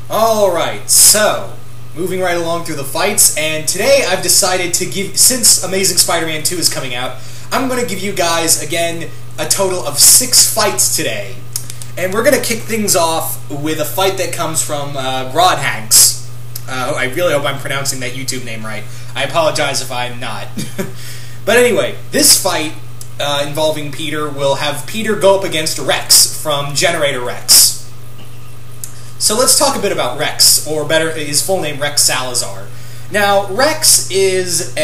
Alright, so, moving right along through the fights, and today I've decided to give, since Amazing Spider-Man 2 is coming out, I'm going to give you guys, again, a total of 6 fights today. And we're going to kick things off with a fight that comes from gordhanx. I really hope I'm pronouncing that YouTube name right. I apologize if I'm not. But anyway, this fight involving Peter will have Peter go up against Rex from Generator Rex. So let's talk a bit about Rex, or better, his full name, Rex Salazar. Now, Rex is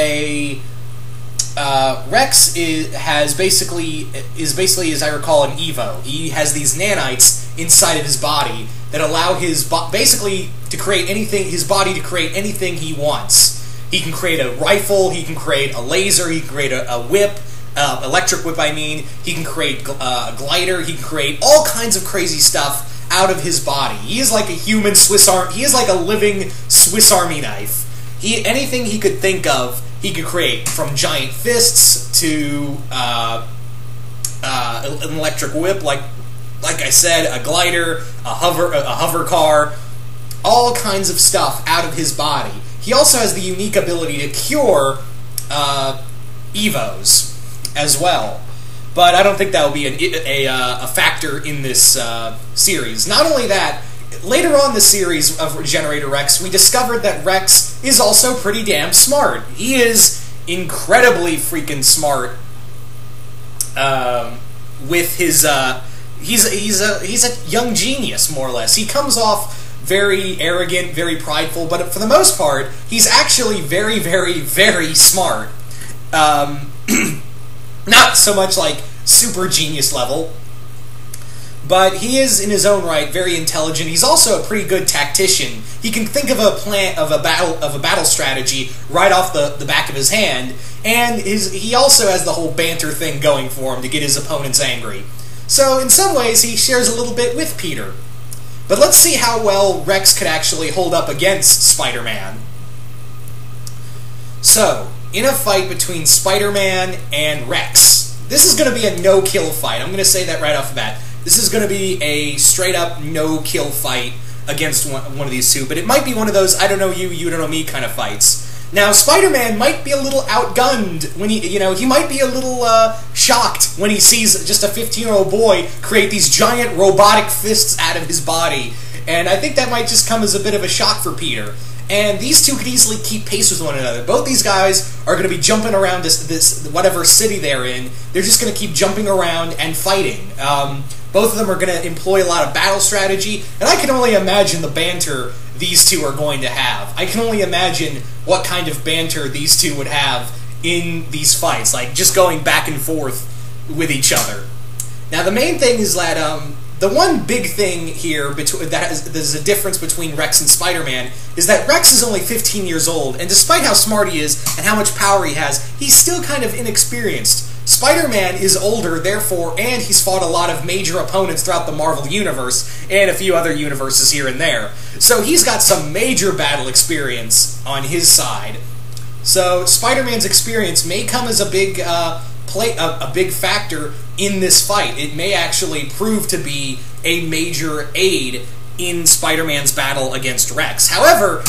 basically, as I recall, an Evo. He has these nanites inside of his body that allow his basically to create anything, his body to create anything he wants. He can create a rifle, he can create a laser, he can create a whip, electric whip, I mean. He can create a glider, he can create all kinds of crazy stuff out of his body. He is like a human Swiss Army. He is like a living Swiss Army knife. Anything he could think of, he could create, from giant fists to an electric whip, like I said, a glider, a hover car, all kinds of stuff out of his body. He also has the unique ability to cure Evos as well. But I don't think that will be a factor in this series. Not only that, later on in the series of Generator Rex, we discovered that Rex is also pretty damn smart. He is incredibly freaking smart with his... he's a young genius, more or less. He comes off very arrogant, very prideful, but for the most part, he's actually very, very, very smart. Not so much like super genius level, but he is in his own right very intelligent. He's also a pretty good tactician. He can think of a plan of a battle strategy right off the back of his hand, and he also has the whole banter thing going for him to get his opponents angry. So in some ways he shares a little bit with Peter. But let's see how well Rex could actually hold up against Spider-Man. So, in a fight between Spider-Man and Rex, this is going to be a no-kill fight. I'm going to say that right off the bat. This is going to be a straight-up no-kill fight against one of these two, but it might be one of those I don't know you, you don't know me kind of fights. Now, Spider-Man might be a little outgunned when he might be a little shocked when he sees just a 15-year-old boy create these giant robotic fists out of his body, and I think that might just come as a bit of a shock for Peter. And these two could easily keep pace with one another. Both these guys are going to be jumping around this whatever city they're in. They're just going to keep jumping around and fighting. Both of them are going to employ a lot of battle strategy, and I can only imagine the banter these two are going to have. I can only imagine what kind of banter these two would have in these fights, like just going back and forth with each other. Now, the main thing is that the one big thing here there's a difference between Rex and Spider-Man is that Rex is only 15 years old, and despite how smart he is and how much power he has, he's still kind of inexperienced. Spider-Man is older, therefore, and he's fought a lot of major opponents throughout the Marvel Universe, and a few other universes here and there. So he's got some major battle experience on his side. So Spider-Man's experience may come as a big big factor in this fight. It may actually prove to be a major aid in Spider-Man's battle against Rex. However,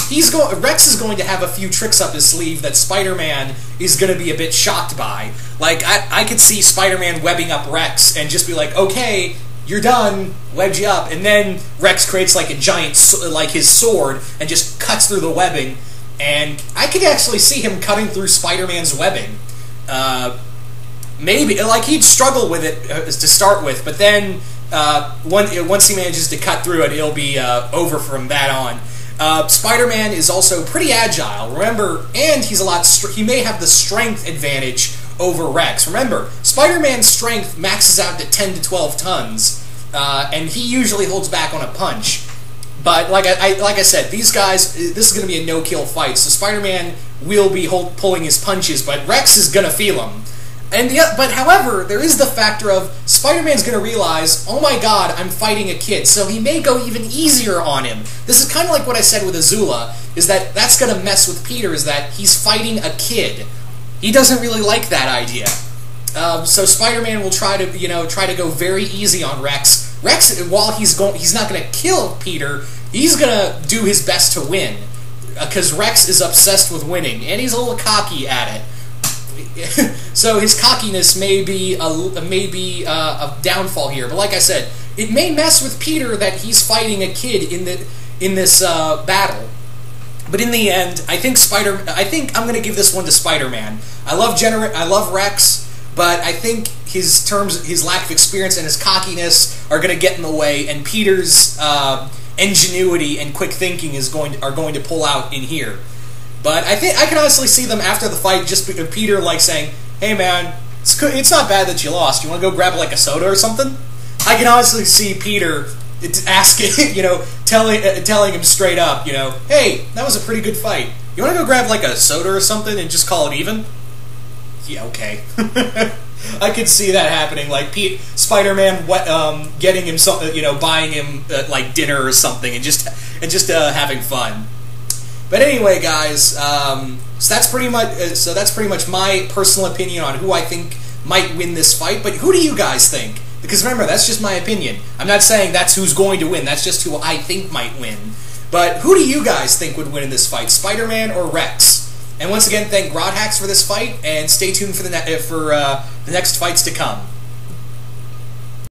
Rex is going to have a few tricks up his sleeve that Spider-Man is going to be a bit shocked by. Like, I could see Spider-Man webbing up Rex and just be like, okay, you're done, webbed you up, and then Rex creates like a giant, like his sword, and just cuts through the webbing, and I could actually see him cutting through Spider-Man's webbing. Maybe, like, he'd struggle with it to start with, but then once he manages to cut through it, it'll be over from that on. Spider-Man is also pretty agile, remember, and he's he may have the strength advantage over Rex. Remember, Spider-Man's strength maxes out to 10 to 12 tons, and he usually holds back on a punch. But like I said, these guys, this is going to be a no-kill fight, so Spider-Man will be pulling his punches, but Rex is going to feel them. But however, there is the factor of Spider-Man's going to realize, oh my god, I'm fighting a kid, so he may go even easier on him. This is kind of like what I said with Azula, is that that's going to mess with Peter, is that he's fighting a kid. He doesn't really like that idea. So Spider-Man will try to go very easy on Rex, Rex, while he's not going to kill Peter, he's going to do his best to win, because Rex is obsessed with winning, and he's a little cocky at it. So his cockiness may be a downfall here, but like I said, it may mess with Peter that he's fighting a kid in this battle. But in the end, I think I'm going to give this one to Spider-Man. I love Rex, but I think his lack of experience and his cockiness are going to get in the way, and Peter's ingenuity and quick thinking are going to pull out in here. But I think I can honestly see them after the fight, just because Peter like saying, "Hey man, it's not bad that you lost. You want to go grab like a soda or something?" I can honestly see Peter asking, telling him straight up, "Hey, that was a pretty good fight. You want to go grab like a soda or something and just call it even?" Yeah, okay. I could see that happening, like Spider-Man getting him something, buying him like dinner or something, and just having fun. But anyway, guys, so that's pretty much my personal opinion on who I think might win this fight. But who do you guys think? Because remember, that's just my opinion. I'm not saying that's who's going to win. That's just who I think might win. But who do you guys think would win in this fight, Spider-Man or Rex? And once again, thank gordhanx for this fight, and stay tuned for the next fights to come.